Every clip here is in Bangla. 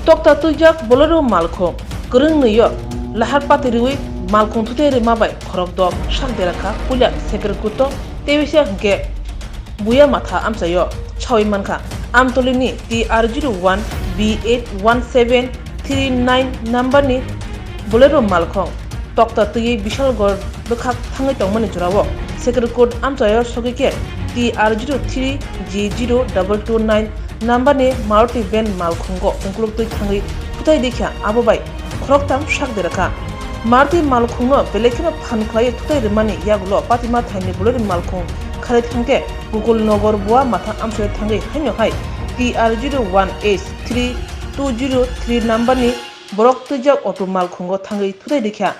Tokta Twijak Belaino Malkhung Kwrwngnwio Lahar Pati Malkhung Tutere Mabai khorok dok sak Derakha Pulya Seker Kuto Tewisa Ge Buya Matha Amsayo Chawi Manka Amtolini TR01 B81739 number ni Belaino Malkhung Tokta Twi Bishal Gor Rwkha Thangai Tongmani Jurawo Seker Code Amsayo Sogike TR03 G0229 number ni Maruti Ben Malkhungo Ungkuluk Tui Thangai Putai Dekha Abobai khorok tam sak Derakha Maruti Malkhungo Belaino Phanklai Putai Remani Yagulo Patima Thaini Belaino Malkhung Khare Thangke Google Nogor Bua Matha Amsoy Thangai Haino Hai TR01H3203 number ni Borok Twijak Auto Malkhungo Thangai Putai Dekha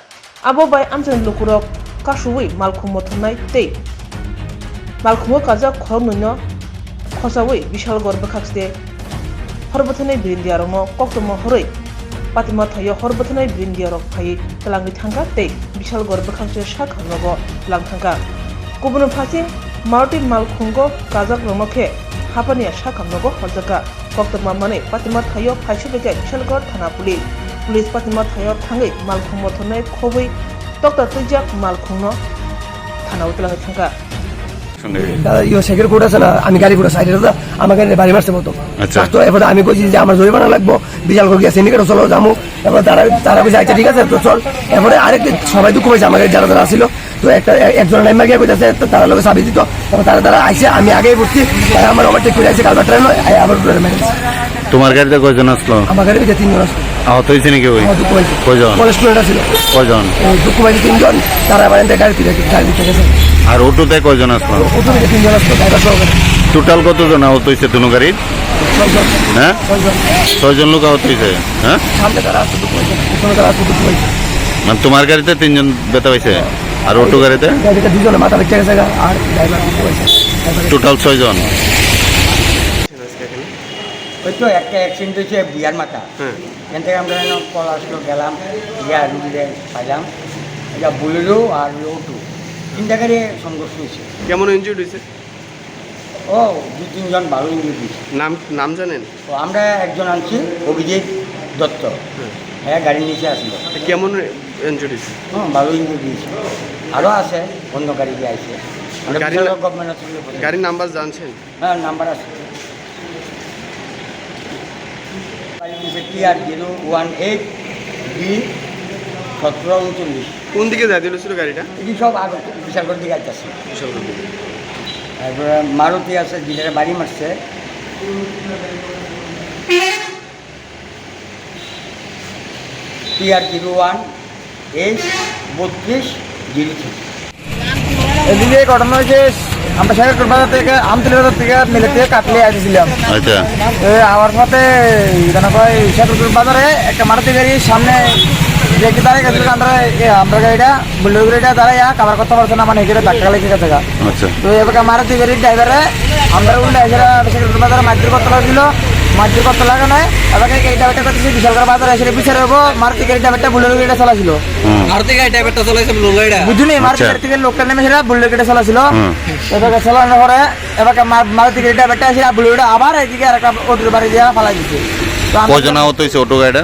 Abobai Amsen Lukurok Kashuwi Malkhung Mothonai Tei Malkhungo Kaja Kwrwngnwio Khosawi Bishal Gor Bwkhakste Horbothonai Brindiaromo Koktomo Horoi Patima Thayo Horbothonai Brindiarok Phai Talangi Thangka Tei Bishal Gor Bwkhakste Sak Hamnogo Lang Thangka Kubun Phasing Maruti Malkhungo Kajak Romokhe Hapania Sak Hamnogo Horjaka Koktoma Mane Patima Thayo Phaisubeke Bishal Gor Thana Police Patima Thayo Thangai Malkhung Mothonai Khobui Tokta Twijak Malkhungno Thana Utla Thangka ইয়ে সাইকেল কোড আছে না আমি গাড়ি পুরো সাইডে দাদা আমাকে বাড়ি মারছে মতো আচ্ছা তো এবার আমি কইছি যে আমার জরিমানা লাগবো বিশাল করে গিয়ে সিন্ডিকেট চলো যামু এবার তারা কইছে আচ্ছা ঠিক আছে তো চল এবারে আরেক সবাই দুঃখ পাইছে আমাকে যারা যারা ছিল তো একজন নাইমা গিয়ে কইতাছে তারা লোকে চাবি দিত এবং তারা আইছে আমি আগেই বসছি তারা আমার ওভারটেক করে আইছে কালবা ট্রেন আবার মেরেছে তোমার গাড়িতে কয়জন আসলো? আমার গাড়িতে তিনজন আসলো। আহত হয়েছে নাকি? ওই কয়জন? কলেজ স্টুডেন্ট ছিল। কয়জন? দুঃখ পাইছে তিনজন, তারা আবার গাড়িতে গেছে। আর অটোতে কয়জন আসলো? অটোতে তিনজন আসলো, ড্রাইভার সহকারে। টোটাল কতজন আহত হয়েছে দুনো গাড়ির? 6 জন। হ্যাঁ 6 জন লোক আহত হয়েছে। হ্যাঁ সামনে তারা আসছে দুঃখ পাইছে, পিছনে তারা আসছে দুঃখ পাইছে। মানে তোমার গাড়িতে 3 জন ব্যথা পাইছে আর অটো গাড়িতে 2 জনের মাথা বেঁকে গেছে আর ড্রাইভার দুঃখ পাইছে। টোটাল 6 জন। ওই তো একটা অ্যাক্সিডেন্ট হয়েছে বিয়ার মাথা। এখান থেকে আমরা কল আসলো গেলাম, গিয়া রুগীরে পাইলাম। এটা বুলেরো আর অটো 3 জায়গায় সংঘর্ষ হয়েছে। কেমন ইনজুর্ড হয়েছে? ও 2-3 জন ভালো ইনজুর্ড হয়েছে। নাম জানেন? তো আমরা একজন আনছি অভিজিৎ দত্ত, হ্যাঁ গাড়ির নিচে আসলো। কেমন ইনজুর্ড হয়েছে? ভালো ইনজুর্ড হয়েছে। আরও আছে অন্য গাড়ি দিয়ে আসছে। গাড়ির নাম্বার জানছেন? হ্যাঁ নাম্বার আছে। TR01 B1739। কোন দিকে যাইতে ছিল গাড়িটা? এটি সব আগে বিশালগড় দিকে আসছে। তারপরে মারুতি আছে, দিনের বাড়ি মারছে। TR01 H3203। এদিকে ঘটনা হয়েছে, আমরা সাইকেল বাজার থেকে আমতলি বাজার থেকে মেলে থেকে কাটলে আসছিলাম। আচ্ছা আমার সাথে সাইকেল বাজারে একটা মারুতি গাড়ি সামনে দেখে দাঁড়িয়ে গেছিল। আমরা গাড়িটা বুলেরো গাড়িটা দাঁড়াইয়া কাবার করতে পারছে না, মানে এখানে ধাক্কা লেগে গেছে। আচ্ছা তো এবার মারুতি গাড়ির ড্রাইভারে আমরা উল্টা সাইকেল বাজারে মারধর করতে লাগছিল। মারধর করতে লাগে নয় এবার এই ড্রাইভারটা করতেছি বিশালগড় বাজারে এসে পিছিয়ে হবো মারুতি গাড়ি ড্রাইভারটা বুলেরো গাড়িটা চালাছিল। মারুতি গাড়ি ড্রাইভারটা চালাইছে বুলেরো গাড়িটা, বুঝুনি? মারুতি গাড়ি থেকে লোকটা নেমে সেটা বুলেরো গাড়িটা চালাছিল। এবার চালানোর পরে এবার মারুতি গাড়ি ড্রাইভারটা এসে বুলেরোটা আবার এদিকে আর একটা অটোর বাড়ি দিয়ে ফালাই দিচ্ছে। কজন আহত হয়েছে অটো গাড়িটা?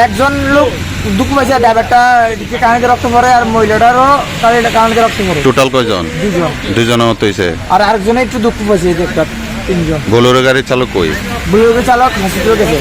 একজন লোক দুঃখ পাইছে, ড্রাইভারটা এদিকে কানে রক্ত পড়ে আর মহিলাটারও কানে রক্ত পড়ে। টোটাল কয়জন? 2 জন আহত হয়েছে আর আরেকজনে একটু দুঃখ পাইছে, 3 জন। বোলেরো গাড়ির চালক কই? বুলেরো চালক হসপিটালে গেছে।